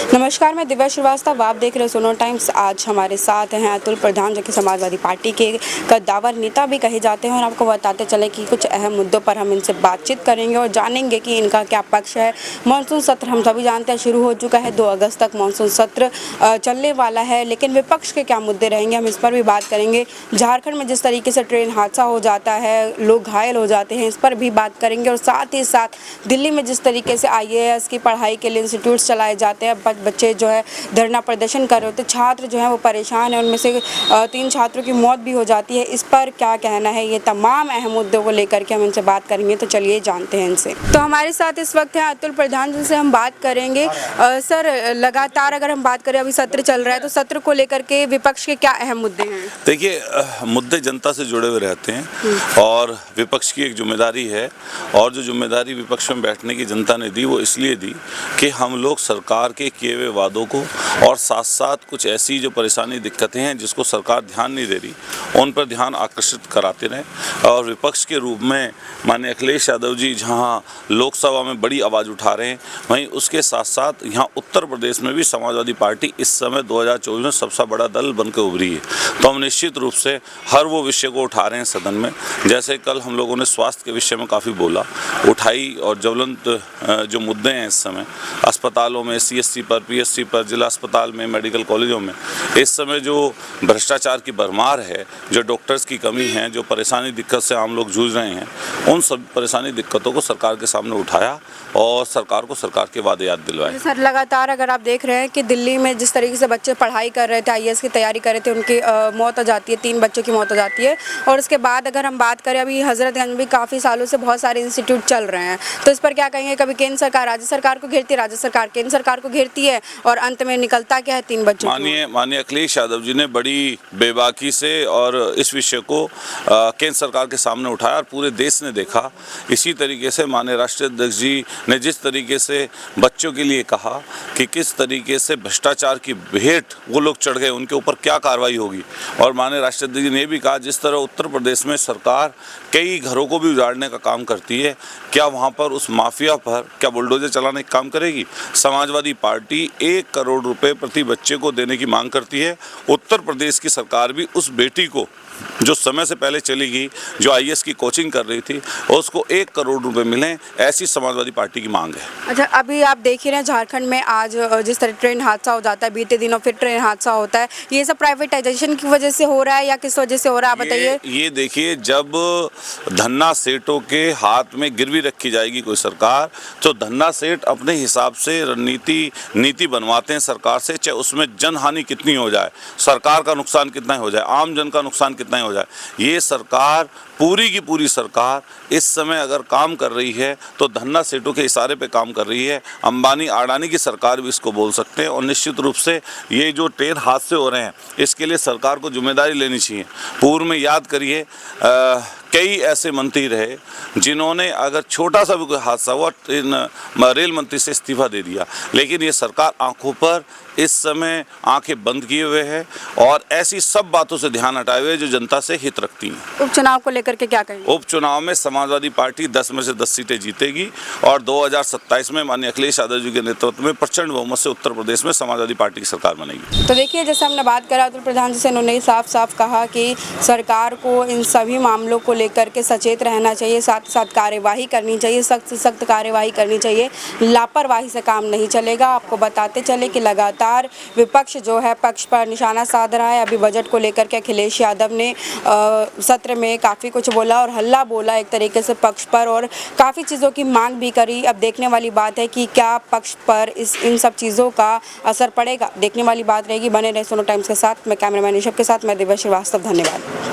नमस्कार, मैं दिव्या श्रीवास्तव, आप देख रहे हो सोनो टाइम्स। आज हमारे साथ हैं अतुल प्रधान, जो कि समाजवादी पार्टी के कद्दावर नेता भी कहे जाते हैं, और आपको बताते चले कि कुछ अहम मुद्दों पर हम इनसे बातचीत करेंगे और जानेंगे कि इनका क्या पक्ष है। मानसून सत्र हम सभी जानते हैं शुरू हो चुका है, 2 अगस्त तक मानसून सत्र चलने वाला है, लेकिन विपक्ष के क्या मुद्दे रहेंगे हम इस पर भी बात करेंगे। झारखंड में जिस तरीके से ट्रेन हादसा हो जाता है, लोग घायल हो जाते हैं, इस पर भी बात करेंगे। और साथ ही साथ दिल्ली में जिस तरीके से IAS की पढ़ाई के लिए इंस्टीट्यूट्स चलाए जाते हैं, बच्चे जो है धरना प्रदर्शन कर रहे होते, छात्र जो है वो परेशान है, उनमें से 3 छात्रों की मौत भी हो जाती है। इस पर क्या कहना है, ये तमाम अहम मुद्दों को लेकर के हम इनसे बात करेंगे। तो चलिए जानते हैं इनसे। तो हमारे साथ इस वक्त है अतुल प्रधान, जिनसे हम बात करेंगे। सर, लगातार अगर हम बात करें, अभी सत्र चल रहा है, तो सत्र को लेकर के विपक्ष के क्या अहम मुद्दे हैं? देखिए, मुद्दे जनता से जुड़े हुए रहते हैं और विपक्ष की एक जिम्मेदारी है, और जो जिम्मेदारी विपक्ष में बैठने की जनता ने दी वो इसलिए दी कि हम लोग सरकार के किए हुए वादों को और साथ साथ कुछ ऐसी जो परेशानी दिक्कतें हैं जिसको सरकार ध्यान नहीं दे रही, उन पर ध्यान आकर्षित कराते रहें। और विपक्ष के रूप में माननीय अखिलेश यादव जी जहां लोकसभा में बड़ी आवाज़ उठा रहे हैं, वहीं उसके साथ साथ यहाँ उत्तर प्रदेश में भी समाजवादी पार्टी इस समय 2024 में सबसे बड़ा दल बनकर उभरी है। तो हम निश्चित रूप से हर वो विषय को उठा रहे हैं सदन में। जैसे कल हम लोगों ने स्वास्थ्य के विषय में काफ़ी बोला, उठाई, और ज्वलंत जो मुद्दे हैं इस समय अस्पतालों में, CSC पर, PSC पर, जिला अस्पताल में, मेडिकल कॉलेजों में इस समय जो भ्रष्टाचार की भरमार है, जो डॉक्टर्स की कमी है, जो परेशानी दिक्कत से आम लोग जूझ रहे हैं, उन सब परेशानी दिक्कतों को सरकार के सामने उठाया और सरकार को सरकार के वादे याद दिलवाए। सर, लगातार अगर आप देख रहे हैं कि दिल्ली में जिस तरीके से बच्चे पढ़ाई कर रहे थे, IAS की तैयारी कर रहे थे, उनकी मौत हो जाती है, 3 बच्चों की मौत हो जाती है। और उसके बाद अगर हम बात करें, अभी हजरतगंज में भी काफ़ी सालों से बहुत सारे इंस्टीट्यूट चल रहे हैं, तो इस पर क्या कहेंगे? कभी केंद्र सरकार राज्य सरकार को घेरती है, राज्य सरकार केंद्र सरकार को घेरती है, और अंत में निकलता क्या है? 3 बच्चों। माननीय अखिलेश यादव जी ने बड़ी बेबाकी से और इस विषय को केंद्र सरकार के सामने उठाया और पूरे देश ने देखा। इसी तरीके से माननीय राष्ट्रीय अध्यक्ष जी ने जिस तरीके से बच्चों के लिए कहा कि किस तरीके से भ्रष्टाचार की भेंट वो लोग चढ़ गए, उनके ऊपर क्या कार्रवाई होगी। और माननीय राष्ट्रीय अध्यक्ष जी ने भी कहा, जिस तरह उत्तर प्रदेश में सरकार कई घरों को भी उजाड़ने का काम करती है, क्या वहाँ पर उस माफिया पर क्या बुलडोजर चलाने का काम करेगी? समाजवादी पार्टी 1 करोड़ रुपए प्रति बच्चे को देने की मांग करती है। उत्तर प्रदेश की सरकार भी उस बेटी को जो समय से पहले चली गई, जो IAS की कोचिंग कर रही थी, उसको 1 करोड़ रुपए मिलें, ऐसी समाजवादी पार्टी की मांग है। अच्छा, अभी आप देख ही रहे हैं झारखंड में आज जिस तरह ट्रेन हादसा हो जाता है, बीते दिनों फिर ट्रेन हादसा होता है, ये सब प्राइवेटाइजेशन की वजह से हो रहा है या किस वजह से हो रहा है, आप बताइए। ये देखिए, जब धन्ना सेठों के हाथ में गिरवी रखी जाएगी कोई सरकार, तो धन्ना सेठ अपने हिसाब से नीति बनवाते हैं सरकार से, चाहे उसमें जनहानि कितनी हो जाए, सरकार का नुकसान कितना हो जाए, आम जन का नुकसान कितना हो जाए। ये सरकार, पूरी की पूरी सरकार इस समय अगर काम कर रही है तो धन्ना सेठों के इशारे पे काम कर रही है। अंबानी अडानी की सरकार भी इसको बोल सकते हैं। और निश्चित रूप से ये जो ट्रेन हादसे हो रहे हैं, इसके लिए सरकार को जिम्मेदारी लेनी चाहिए। पूर्व में याद करिए, कई ऐसे मंत्री रहे जिन्होंने अगर छोटा सा भी कोई हादसा हुआ, रेल मंत्री से इस्तीफा दे दिया। लेकिन ये सरकार आंखों पर इस समय आंखें बंद किए हुए है और ऐसी सब बातों से ध्यान हटाए हुए जो जनता से हित रखती हैं। उपचुनाव को लेकर के क्या कहेंगे? उपचुनाव में समाजवादी पार्टी 10 में से 10 सीटें जीतेगी और 2027 में माननीय अखिलेश यादव जी के नेतृत्व में प्रचंड बहुमत से उत्तर प्रदेश में समाजवादी पार्टी की सरकार बनेगी। तो देखिए, जैसे हमने बात करा अतुल प्रधान जी से, उन्होंने साफ साफ कहा कि सरकार को इन सभी मामलों को लेकर के सचेत रहना चाहिए, साथ ही साथ कार्यवाही करनी चाहिए, सख्त से सख्त कार्यवाही करनी चाहिए। लापरवाही से काम नहीं चलेगा। आपको बताते चले कि लगातार विपक्ष जो है पक्ष पर निशाना साध रहा है। अभी बजट को लेकर के अखिलेश यादव ने सत्र में काफ़ी कुछ बोला और हल्ला बोला एक तरीके से पक्ष पर, और काफ़ी चीज़ों की मांग भी करी। अब देखने वाली बात है कि क्या पक्ष पर इन सब चीज़ों का असर पड़ेगा, देखने वाली बात रहेगी। बने रहे सोनो टाइम्स के साथ। मैं कैमरामैन ऋषभ के साथ, मैं दिव्या श्रीवास्तव। धन्यवाद।